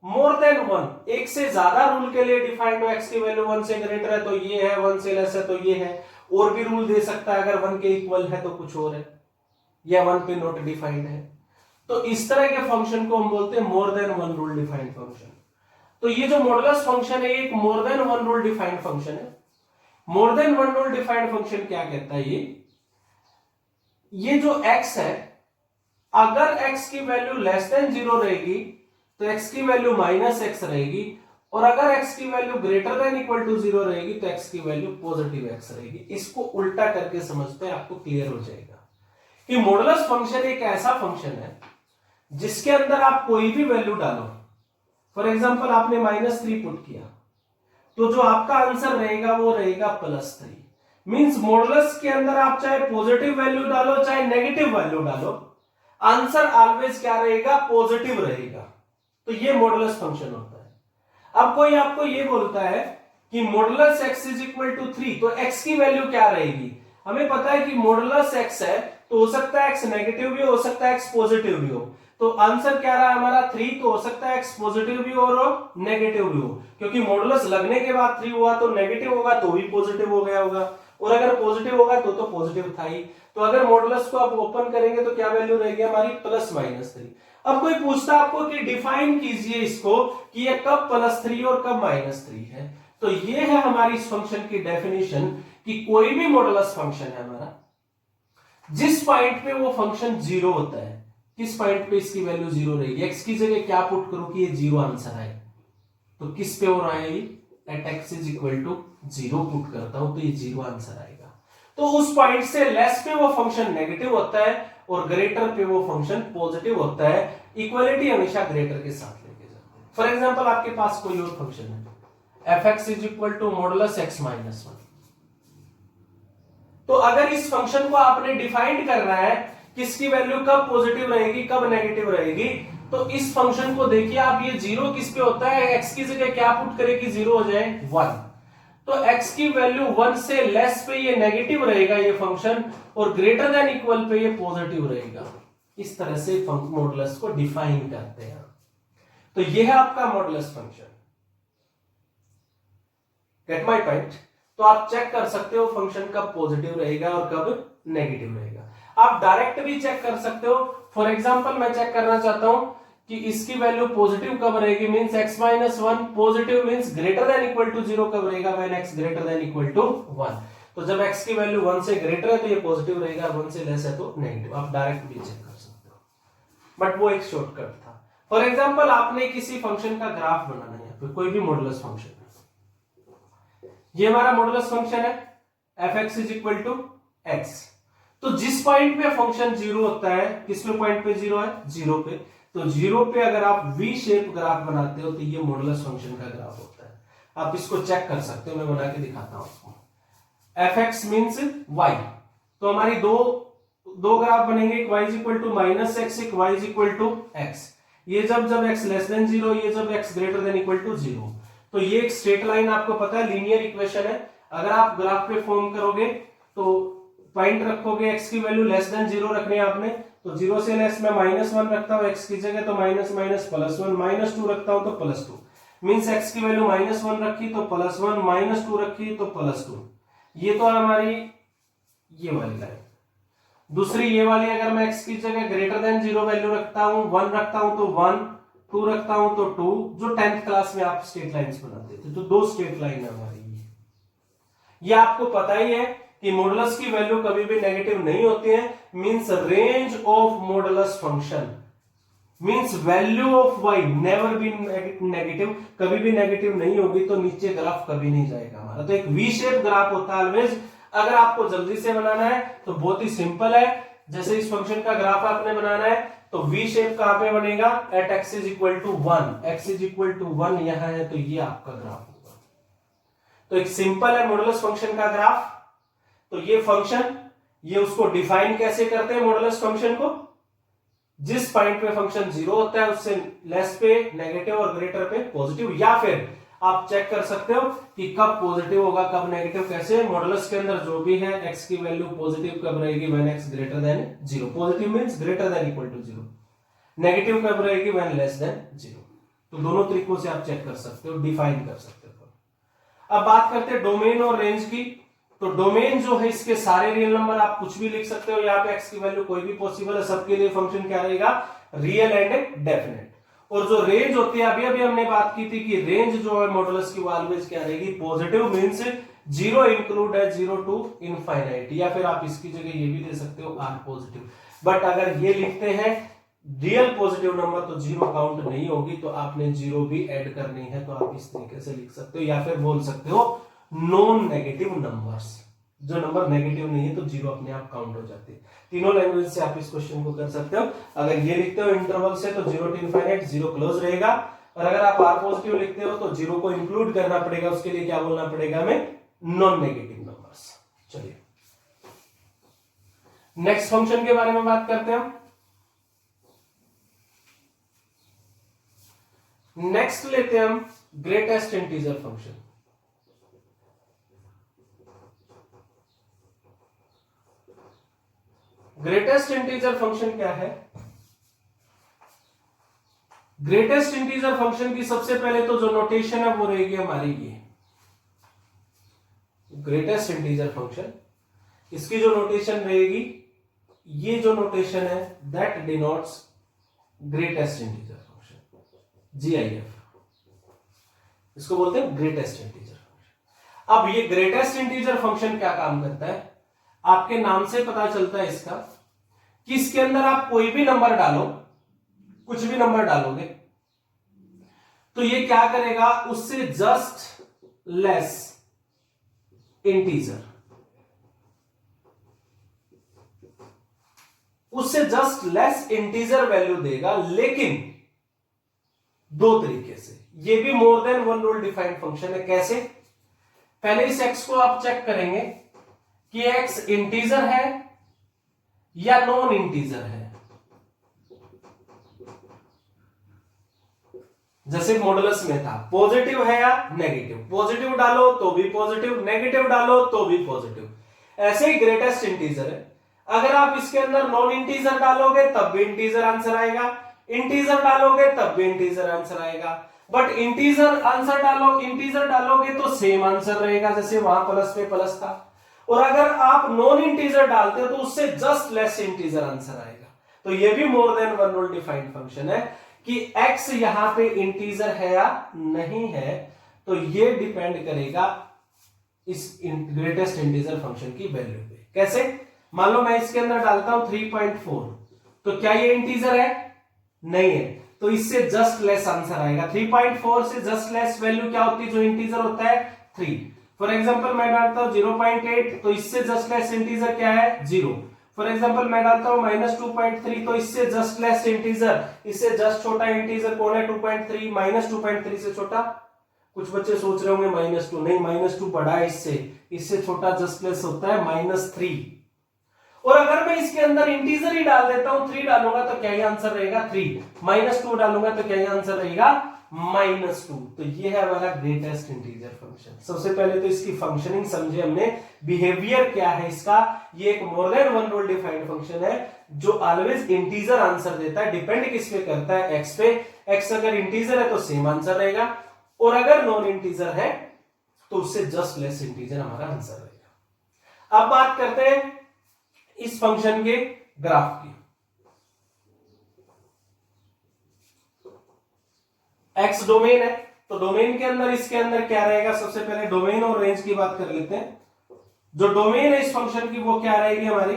मोर देन 1, एक से ज्यादा रूल के लिए डिफाइंड हो। x की वैल्यू 1 से ग्रेटर है तो ये है, 1 से लेस है तो ये है, और भी रूल दे सकता है, अगर 1 के इक्वल है तो कुछ और है, या 1 पे नॉट डिफाइंड है। तो इस तरह के फंक्शन को हम बोलते हैं more than one rule defined function. तो ये जो मॉडुलस फंक्शन है एक more than one rule defined function है। More than one rule defined function क्या कहता है? ये जो x है, अगर x की वैल्यू लेस देन 0 रहेगी तो x की वैल्यू माइनस x रहेगी, और अगर x की value greater than equal to 0 रहेगी तो x की वैल्यू पॉजिटिव x रहेगी। इसको उल्टा करके समझते हैं, आपको क्लियर हो जाएगा कि मॉडुलस फंक्शन एक ऐसा फंक्शन है जिसके अंदर आप कोई भी वैल्यू डालो। फॉर एग्जांपल आपने -3 पुट किया तो जो आपका आंसर रहेगा वो रहेगा +3। मींस मॉडुलस के अंदर आप चाहे पॉजिटिव वैल्यू डालो चाहे नेगेटिव वैल्यू डालो, आंसर ऑलवेज क्या रहेगा, पॉजिटिव रहेगा। तो ये मॉडुलस फंक्शन होता है। अब कोई आपको ये बोलता है कि modulus x is equal to 3, तो x की वैल्यू क्या रहेगी? हमें पता है कि मॉडुलस x है तो हो सकता है x नेगेटिव भी हो सकता है x पॉजिटिव भी हो। तो आंसर क्या रहा हमारा 3, तो हो सकता है x पॉजिटिव भी हो और नेगेटिव भी हो, क्योंकि मॉडुलस लगने के बाद 3 हुआ तो नेगेटिव होगा तो भी पॉजिटिव हो गया होगा, और अगर पॉजिटिव होगा तो पॉजिटिव था ही। तो अगर मॉडुलस को आप ओपन करेंगे तो क्या वैल्यू रहेगी हमारी, +-3। अब कोई पूछता है आपको कि डिफाइन कीजिए इसको कि ये कब +3 और कब -3 है। तो ये है हमारी इस फंक्शन की डेफिनेशन कि कोई भी मॉडुलस फंक्शन है हमारा, जिस पॉइंट पे वो फंक्शन 0 होता है, किस पॉइंट पे इसकी वैल्यू 0 रहेगी, x की जगह क्या पुट करूं कि ये 0 आंसर आए, तो किस पे हो रहा है ये, at x is equal to 0 put करता हूं तो ये 0 आंसर आएगा। तो उस पॉइंट से लेस पे वो फंक्शन नेगेटिव होता है और ग्रेटर पे वो फंक्शन पॉजिटिव होता है। इक्वलिटी हमेशा ग्रेटर के साथ लेके जाते हैं। फॉर एग्जांपल आपके पास कोई और फंक्शन है f(x) is equal to modulus x minus 1, तो अगर इस फंक्शन को आपने डिफाइंड करना है किसकी वैल्यू कब पॉजिटिव रहेगी कब नेगेटिव रहेगी, तो इस फंक्शन को देखिए आप, ये 0 किस पे होता है, x की जगह क्या पुट करेगी, 0 हो जाए 1, तो x की वैल्यू 1 से लेस पे ये नेगेटिव रहेगा ये फंक्शन, और ग्रेटर देन इक्वल पे ये पॉजिटिव रहेगा। इस तरह से मॉडुलस को डिफाइन करते हैं। तो ये है आपका modulus function. Gate my point? तो आप चेक कर सकते हो फंक्शन कब पॉजिटिव रहेगा और कब नेगेटिव रहेगा। आप डायरेक्ट भी चेक कर सकते हो। फॉर एग्जांपल मैं चेक करना चाहता हूं कि इसकी वैल्यू पॉजिटिव कब रहेगी, means x-1, positive means greater than equal to 0 कब रहेगा, when x greater than equal to 1। तो जब x की वैल्यू 1 से ग्रेटर है तो ये पॉजिटिव रहेगा, 1 से लेस है तो नेगेटिव। आप डायरेक्ट भी चेक कर सकते हो, बट वो एक शॉर्टकट था। फॉर एग्जांपल आपने किसी फंक्शन का ग्राफ बनाना है, फिर कोई भी मॉडुलस फंक्शन है, ये हमारा मॉडुलस फंक्शन है f(x) is equal to x। तो जिस पॉइंट पे फंक्शन 0 होता है, किस पे पॉइंट पे 0 है, 0 पे, तो 0 पे अगर आप वी शेप ग्राफ बनाते हो तो ये मॉडुलस फंक्शन का ग्राफ होता है। आप इसको चेक कर सकते हो, मैं बना के दिखाता हूं आपको। f(x) मींस y, तो हमारी दो ग्राफ बनेंगे, एक y is equal to -x, एक y is equal to x। ये जब x लेस देन 0, ये जब x greater than equal to 0। तो ये एक स्ट्रेट लाइन, आपको पता है लीनियर इक्वेशन है। अगर आप ग्राफ पे फॉर्म करोगे तो पॉइंट रखोगे, x की वैल्यू लेस देन 0 रखनी है आपने, तो 0 से लेस में -1 रखता हूं x की जगह, तो माइनस माइनस +1, -2 रखता हूं तो +2, मींस x की वैल्यू -1 रखी तो +1, -2 रखी तो +2। ये तो हमारी ये वाली लाइन। दूसरी ये वाली, अगर मैं x की जगह ग्रेटर देन 0 वैल्यू रखता हूं, 1 रखता हूं तो 1, 2 रखता हूं तो 2, जो 10th क्लास में आप स्ट्रेट लाइंस बनाते थे। तो 2 स्ट्रेट लाइन है हमारी। ये आपको पता ही है कि मॉडुलस की वैल्यू कभी भी नेगेटिव नहीं होती है, means range of modulus function means value of y never be negative, कभी भी नेगेटिव नहीं होगी तो नीचे ग्राफ कभी नहीं जाएगा हमारा। तो एक वी शेप ग्राफ होता है ऑलवेज। अगर आपको जल्दी से बनाना है तो बहुत ही सिंपल है, जैसे इस फंक्शन का ग्राफ आपने बनाना है तो वी शेप कहां पे बनेगा, at x is equal to 1, x is equal to 1 यहां है, तो ये आपका ग्राफ होगा। तो एक सिंपल है मॉडुलस फंक्शन का ग्राफ। तो ये फंक्शन, ये उसको डिफाइन कैसे करते हैं मॉडुलस फंक्शन को, जिस पॉइंट पे फंक्शन 0 होता है उससे लेस पे नेगेटिव और ग्रेटर पे पॉजिटिव, या फिर आप चेक कर सकते हो कि कब पॉजिटिव होगा कब नेगेटिव। कैसे, मॉडुलस के अंदर जो भी है x की वैल्यू पॉजिटिव कब रहेगी, when x greater than 0, positive means greater than equal to 0, negative कब रहेगी, व्हेन लेस देन 0। तो दोनों तरीकों से आप चेक कर सकते हो, डिफाइन कर सकते हो। अब बात करते हैं डोमेन और रेंज की। तो डोमेन जो है इसके सारे रियल नंबर, आप कुछ भी लिख सकते हो, यहाँ पे x की वैल्यू कोई भी पॉसिबल है, सबके लिए फंक्शन क्या रहेगा, रियल एंड डेफिनेट। और जो रेंज होती है, अभी हमने बात की थी कि रेंज जो है मॉडुलस की ऑलवेज क्या रहेगी, पॉजिटिव, मींस 0 इंक्लूड है 0 टू इनफाइनाइट, या फिर आप इसकी जगह ये भी दे सकते हो आर पॉजिटिव। बट अगर ये लिखते हैं रियल पॉजिटिव नंबर तो 0 काउंट नहीं होगी, तो आपने 0 भी ऐड करनी है, तो आप इस तरीके से लिख सकते हो, या फिर बोल सकते हो नॉन नेगेटिव नंबर्स, जो नंबर नेगेटिव नहीं है तो 0 अपने आप काउंट हो जाती है। तीनों लैंग्वेज से आप इस क्वेश्चन को कर सकते हो। अगर ये लिखते हो इंटरवल से तो 0 टू इनफाइनाइट, 0 क्लोज रहेगा, और अगर आप आर पॉजिटिव लिखते हो तो 0 को इंक्लूड करना पड़ेगा, उसके लिए क्या बोलना पड़ेगा हमें, नॉन नेगेटिव नंबर्स। चलिए नेक्स्ट फंक्शन के बारे में बात करते हैं हम। नेक्स्ट लेते हैं हम greatest integer function. Greatest integer function क्या है? ग्रेटेस्ट इंटीजर फंक्शन की सबसे पहले तो जो नोटेशन है वो रहेगी हमारी ये ग्रेटेस्ट इंटीजर फंक्शन। इसकी जो नोटेशन रहेगी, ये जो नोटेशन है that denotes greatest integer function, GIF, इसको बोलते हैं ग्रेटेस्ट इंटीजर फंक्शन। अब ये ग्रेटेस्ट इंटीजर फंक्शन क्या काम करता है? आपके नाम से पता चलता है इसका कि इसके अंदर आप कोई भी नंबर डालो, कुछ भी नंबर डालोगे तो ये क्या करेगा, उससे जस्ट लेस इंटीजर, उससे जस्ट लेस इंटीजर वैल्यू देगा, लेकिन दो तरीके से। ये भी मोर than one rule defined function है। कैसे? पहले इस x को आप चेक करेंगे कि x इंटीजर है या नॉन इंटीजर है। जैसे मॉडुलस में था, पॉजिटिव है या नेगेटिव, पॉजिटिव डालो तो भी पॉजिटिव, नेगेटिव डालो तो भी पॉजिटिव। ऐसे ही ग्रेटेस्ट इंटीजर है, अगर आप इसके अंदर नॉन इंटीजर डालोगे तब भी इंटीजर आंसर आएगा, इंटीजर डालोगे तब भी इंटीजर आंसर आएगा, बट इंटीजर आंसर इंटीजर डालोगे तो सेम आंसर रहेगा, जैसे वहां प्लस पे प्लस था। और अगर आप नॉन इंटीजर डालते हो तो उससे जस्ट लेस इंटीजर आंसर आएगा। तो ये भी मोर than one rule defined function है कि x यहां पे इंटीजर है या नहीं है, तो ये डिपेंड करेगा इस ग्रेटेस्ट इंटीजर फंक्शन की वैल्यू पे। कैसे? मान लो मैं इसके अंदर डालता हूं 3.4, तो क्या ये इंटीजर है? नहीं है, तो इससे जस्ट लेस आंसर आएगा। 3.4 से जस्ट लेस वैल्यू क्या होती है जो इंटीजर होता है? 3। फॉर एग्जांपल मैं डालता हूं 0.8, तो इससे जस्ट लेस इंटीजर क्या है? 0। फॉर एग्जांपल मैं डालता हूं -2.3, तो इससे जस्ट लेस इंटीजर, इससे जस्ट छोटा इंटीजर कौन है? 2.3। -2.3 से छोटा? कुछ बच्चे सोच रहे होंगे -2, नहीं, -2 बड़ा है इससे छोटा जस्ट लेस होता है -3। और अगर मैं इसके अंदर इंटीजर ही डाल देता हूं, 3 डालूंगा तो क्या ही आंसर रहेगा? 3। -2 डालूंगा तो क्या ही आंसर रहेगा? -2। तो ये है हमारा ग्रेटेस्ट इंटीजर फंक्शन। सबसे पहले तो इसकी फंक्शनिंग समझे हमने, बिहेवियर क्या है इसका। ये एक more than one rule defined function है जो ऑलवेज इंटीजर आंसर देता है। डिपेंड किस पे करता है? x पे। x अगर इंटीजर है तो सेम आंसर रहेगा, और अगर नॉन इंटीजर है तो उससे जस्ट लेस इंटीजर हमारा आंसर रहेगा। अब बात करते हैं इस फंक्शन के ग्राफ की। एक्स डोमेन है, तो डोमेन के अंदर इसके अंदर क्या रहेगा? सबसे पहले डोमेन और रेंज की बात कर लेते हैं। जो डोमेन है इस फंक्शन की वो क्या रहेगी हमारी?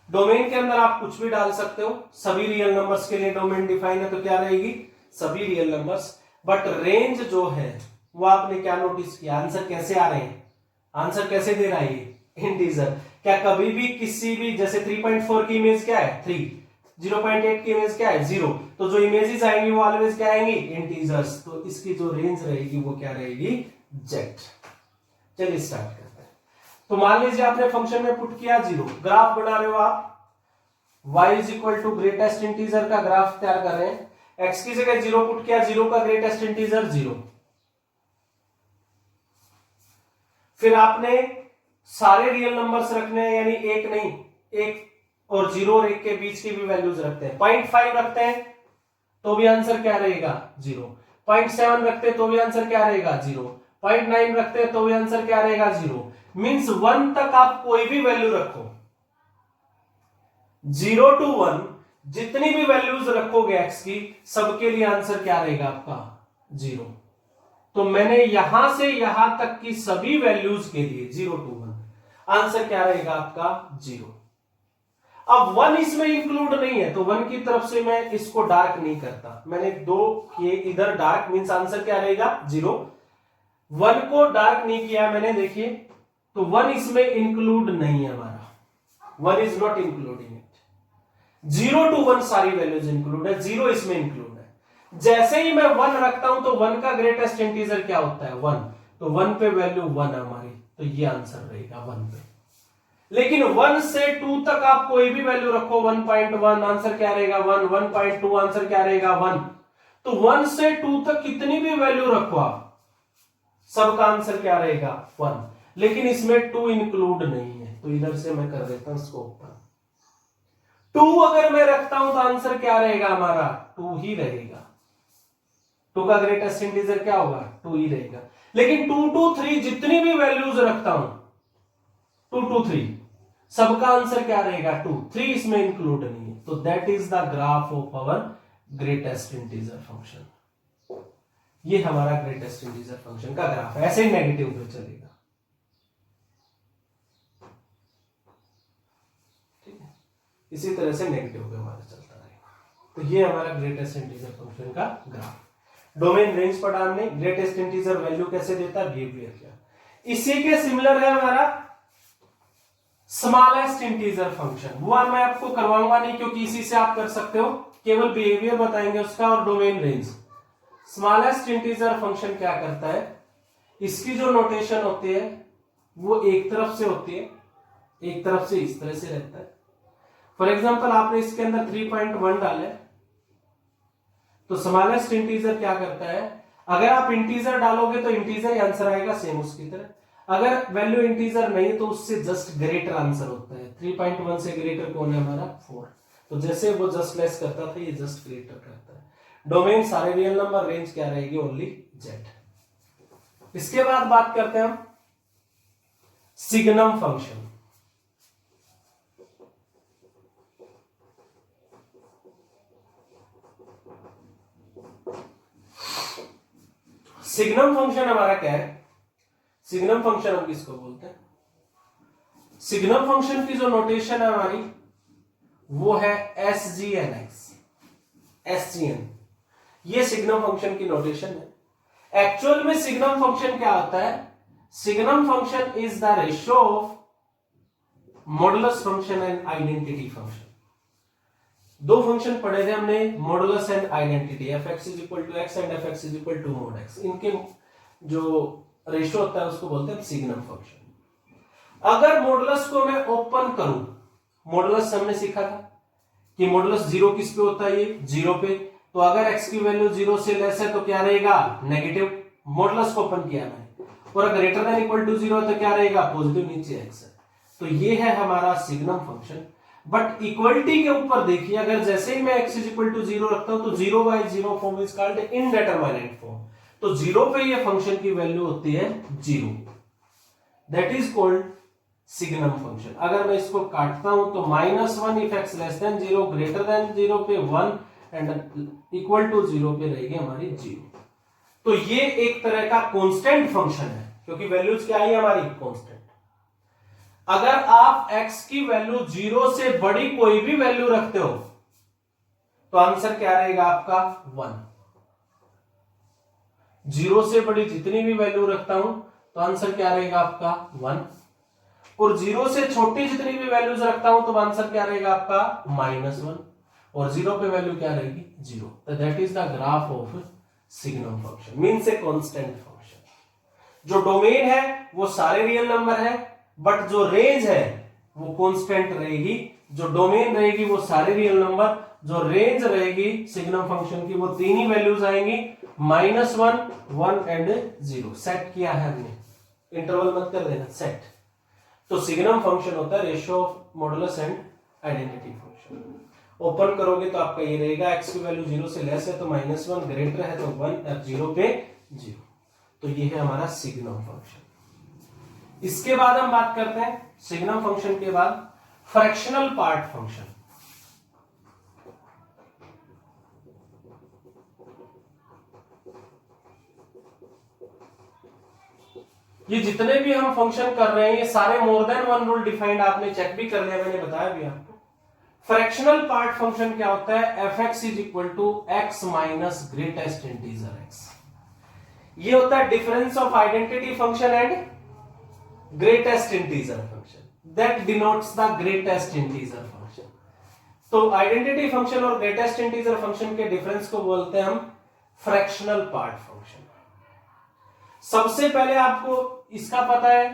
डोमेन के अंदर आप कुछ भी डाल सकते हो, सभी रियल नंबर्स के लिए डोमेन डिफाइन है, तो क्या रहेगी? सभी रियल नंबर्स। बट रेंज जो है वो आपने क्या नोटिस किया? आंसर कैसे आ रहे हैं? आंसर कैसे दे रहा है? इंटीजर। क्या कभी भी किसी भी, जैसे 3.4 की इमेज क्या है? 3। 0.8 की इमेज क्या है? 0। तो जो इमेजेस आएंगी वो ऑलवेज क्या आएंगी? इंटीजर्स। तो इसकी जो रेंज रहेगी वो क्या रहेगी? Z। चलिए स्टार्ट करते हैं। तो मान लीजिए आपने फंक्शन में पुट किया 0, ग्राफ बना रहे हो आप, y is equal to greatest integer का ग्राफ तैयार कर रहे हैं। x की जगह 0 पुट किया, 0 का ग्रेटेस्ट इंटीजर 0। फिर आपने सारे रियल नंबर्स रखने हैं, यानी एक नहीं, 1 और 0 और 1 के बीच की भी वैल्यूज रखते हैं। 0.5 रखते हैं तो भी आंसर क्या रहेगा? 0। 0.7 रखते हैं तो भी आंसर क्या रहेगा? 0। 0.9 रखते हैं तो भी आंसर क्या रहेगा? 0। मींस 1 तक आप कोई भी वैल्यू रखो, 0 to 1 जितनी भी वैल्यूज रखोगे x की, सबके लिए आंसर क्या रहेगा आपका? 0। तो मैंने यहां से यहां तक की सभी वैल्यूज के लिए 0 to 1 आंसर क्या रहेगा आपका? 0। अब 1 इसमें इंक्लूड नहीं है, तो 1 की तरफ से मैं इसको डार्क नहीं करता, मैंने 2 किए इधर डार्क, मींस आंसर क्या रहेगा? 0। 1 को डार्क नहीं किया मैंने, देखिए, तो 1 इसमें इंक्लूड नहीं है हमारा, 1 is not including it. 0 to 1 सारी वैल्यूज इंक्लूड है, 0 इसमें इंक्लूड है। जैसे ही मैं 1 रखता हूं तो 1 का ग्रेटेस्ट इंटीजर क्या होता है? 1। तो 1 पे वैल्यू 1 है हमारी, तो ये आंसर रहेगा 1 पे। लेकिन 1 से 2 तक आप कोई भी वैल्यू रखो, 1.1 आंसर क्या रहेगा 1, 1.2 आंसर क्या रहेगा 1। तो 1 से 2 तक कितनी भी वैल्यू रखो आप, सबका आंसर क्या रहेगा 1। लेकिन इसमें 2 इंक्लूड नहीं है, तो इधर से मैं कर देता हूं इसको ओपन। 2 अगर मैं रखता हूं तो आंसर क्या रहेगा हमारा 2 ही रहेगा। 2 का ग्रेटेस्ट इंटीजर क्या होगा 2 ही रहेगा। लेकिन 2 to 3 जितनी भी वैल्यूज रखता हूं, 2 to 3 सबका आंसर क्या रहेगा 2, 3 इसमें इंक्लूड नहीं है। तो that is the graph of our greatest integer function. ये हमारा ग्रेटेस्ट इंटीजर फंक्शन का ग्राफ है, ऐसे ही नेगेटिव पे चलेगा। ठीक है, इसी तरह से नेगेटिव पे हमारा चलता रहेगा। तो ये हमारा ग्रेटेस्ट इंटीजर फंक्शन का ग्राफ। डोमेन रेंज पढ़ा हमने, ग्रेटेस्ट इंटीजर वैल्यू कैसे देता है, बिहेवियर क्या। इसी के सिमिलर है हमारा स्मॉलेस्ट इंटीजर फंक्शन। वो मैं आपको करवाऊंगा नहीं, क्योंकि इसी से आप कर सकते हो, केवल बिहेवियर बताएंगे उसका और domain range. Smallest integer function क्या करता है, इसकी जो नोटेशन होती है वो एक तरफ से होती है, एक तरफ से इस तरह से रहता है। फॉर एग्जांपल आपने इसके अंदर 3.1 डाले, तो स्मॉलेस्ट इंटीजर क्या करता है, अगर आप इंटीजर डालोगे तो इंटीजर ही आंसर आएगा सेम उसकी तरह। अगर वैल्यू इंटीजर नहीं तो उससे जस्ट ग्रेटर आंसर होता है। 3.1 से ग्रेटर कौन है हमारा 4। तो जैसे वो जस्ट लेस करता था, ये जस्ट ग्रेटर करता है। डोमेन सारे रियल नंबर, रेंज क्या रहेगी ओनली z। इसके बाद बात करते हैं हम सिग्नम फंक्शन। सिग्नम फंक्शन हमारा क्या है, सिग्नम फंक्शन हम किसको बोलते हैं, सिग्नम फंक्शन की जो नोटेशन है हमारी वो है SGNX, SGN, ये सिग्नम फंक्शन की नोटेशन है। एक्चुअल में सिग्नम फंक्शन क्या होता है, signum function is the ratio of modulus function and identity function. दो फंक्शन पढ़े थे हमने, modulus and identity, fx is equal to X and fx is equal to mod x। इनके जो रेशियो होता है उसको बोलते हैं सिग्नम फंक्शन। अगर मॉडुलस को मैं ओपन करूं, मॉडुलस हमने सीखा था कि मॉडुलस 0 किस पे होता है, ये 0 पे। तो अगर x की वैल्यू 0 से लेस है तो क्या रहेगा नेगेटिव, मॉडुलस को ओपन किया मैंने। और अगर ग्रेटर देन इक्वल टू 0 तो क्या रहेगा पॉजिटिव, नीचे x है। तो ये है हमारा सिग्नम फंक्शन। बट इक्वलिटी के ऊपर देखिए, अगर जैसे ही मैं x इज इक्वल टू 0 रखता हूं तो 0/0 फॉर्म इज कॉल्ड इनडेटरमिनेट फॉर्म। तो 0 पे ये फंक्शन की वैल्यू होती है 0, that is called signum function. अगर मैं इसको काटता हूं तो -1 if x less than 0, greater than 0 पे 1 एंड इक्वल टू 0 पे रहेगी हमारी 0। तो ये एक तरह का कांस्टेंट फंक्शन है, क्योंकि वैल्यूज क्या आई हमारी कांस्टेंट। अगर आप x की वैल्यू 0 से बड़ी कोई भी वैल्यू रखते हो तो आंसर क्या रहेगा आपका 1। 0 से बड़ी जितनी भी वैल्यू रखता हूं तो आंसर क्या रहेगा आपका 1। और 0 से छोटी जितनी भी वैल्यूज रखता हूं तो आंसर क्या रहेगा आपका -1। और 0 पे वैल्यू क्या रहेगी 0। तो that is the graph of signum function, means a constant function. जो डोमेन है वो सारे रियल नंबर है, बट जो रेंज है वो कांस्टेंट रहेगी। जो डोमेन रहेगी वो सारे रियल नंबर, जो रेंज रहेगी सिग्नम फंक्शन की वो तीन ही वैल्यूज आएंगी, -1, 1 एंड 0। सेट किया है हमने, इंटरवल मत कर देना, सेट। तो सिग्नम फंक्शन होता है ratio of modulus and identity function. Open करोगे तो आपका ये रहेगा, x की वैल्यू 0 से लेस है तो -1, ग्रेटर है तो 1, 0 पे 0। तो ये है हमारा सिग्नम फंक्शन। इसके बाद हम बात करते हैं सिग्नम फंक्शन के बाद फ्रैक्शनल पार्ट फंक्शन। ये जितने भी हम फंक्शन कर रहे हैं ये सारे मोर देन वन रूल डिफाइंड, आपने चेक भी कर लिया, मैंने बताया भी आपको। फ्रैक्शनल पार्ट फंक्शन क्या होता है, fx is equal to x minus greatest integer x। ये होता है difference of identity function and greatest integer function, that denotes the greatest integer function. तो आइडेंटिटी फंक्शन और ग्रेटेस्ट इंटीजर फंक्शन के difference को बोलते हैं हम फ्रैक्शनल पार्ट फंक्शन। सबसे पहले आपको इसका पता है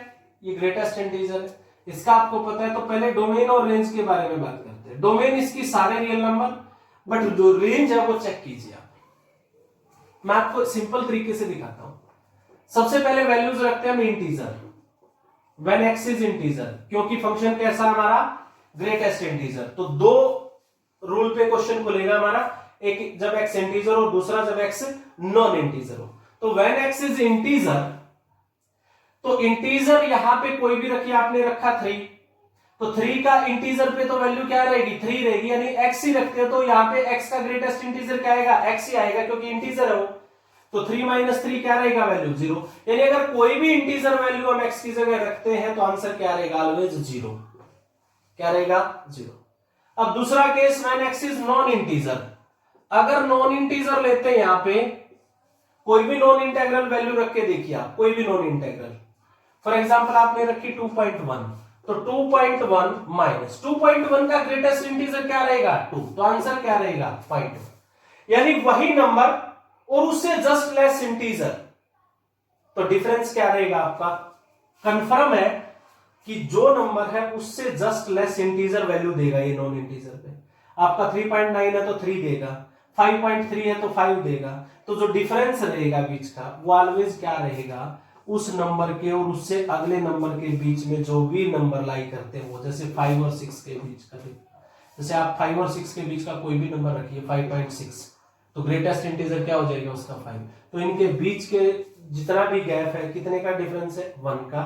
ये ग्रेटेस्ट इंटीजर है, इसका आपको पता है। तो पहले डोमेन और रेंज के बारे में बात करते हैं। डोमेन इसकी सारे रियल नंबर, बट जो रेंज है वो चेक कीजिए आप। मैं आपको सिंपल तरीके से दिखाता हूं। सबसे पहले वैल्यूज रखते हैं हम integer, when x is integer, क्योंकि फंक्शन कैसा हमारा ग्रेटेस्ट इंटीजर। तो दो रूल पे क्वेश्चन खुलेगा हमारा, एक जब एक्स इंटीजर हो, दूसरा जब एक्स नॉन इंटीजर हो। तो व्हेन एक्स इज इंटीजर, तो इंटीजर यहां पे कोई भी रखिए, आपने रखा 3, तो 3 का इंटीजर पे तो वैल्यू क्या रहेगी 3 रहेगी, यानी एक्स ही रखते हो तो यहां पे एक्स का ग्रेटेस्ट इंटीजर क्या आएगा एक्स ही आएगा, क्योंकि इंटीजर है वो। तो 3 - 3 क्या रहेगा वैल्यू 0, यानी अगर कोई भी इंटीजर वैल्यू हम एक्स की जगह रखते हैं तो आंसर क्या रहेगा ऑलवेज 0। क्या रहेगा 0। अब दूसरा case when x is non integer, अगर नॉन इंटीजर लेते हैं यहां पे कोई भी नॉन इंटेग्रल वैल्यू रख के देखिए आप, कोई भी नॉन इंटेग्रल, फॉर एग्जांपल आपने रखी 2.1, तो 2.1 माइनस 2.1 का ग्रेटेस्ट इंटीजर क्या रहेगा 2, तो आंसर क्या रहेगा 5, यानी वही नंबर और उससे जस्ट लेस इंटीजर। तो डिफरेंस क्या रहेगा आपका, कंफर्म है कि जो नंबर है उससे जस्ट लेस इंटीजर वैल्यू देगा ये नॉन इंटीजर पे। आपका 3.9 है तो 3 देगा, 5.3 है तो 5 देगा। तो जो डिफरेंस रहेगा बीच का वो ऑलवेज क्या रहेगा, उस नंबर के और उससे अगले नंबर के बीच में जो भी नंबर लाई करते हैं वो, जैसे 5 और 6 के बीच का, जैसे आप 5 और 6 के बीच का कोई भी नंबर रखिए 5.6, तो ग्रेटेस्ट इंटीजर क्या हो जाएगा उसका 5। तो इनके बीच के जितना भी गैप है कितने का डिफरेंस है 1 का।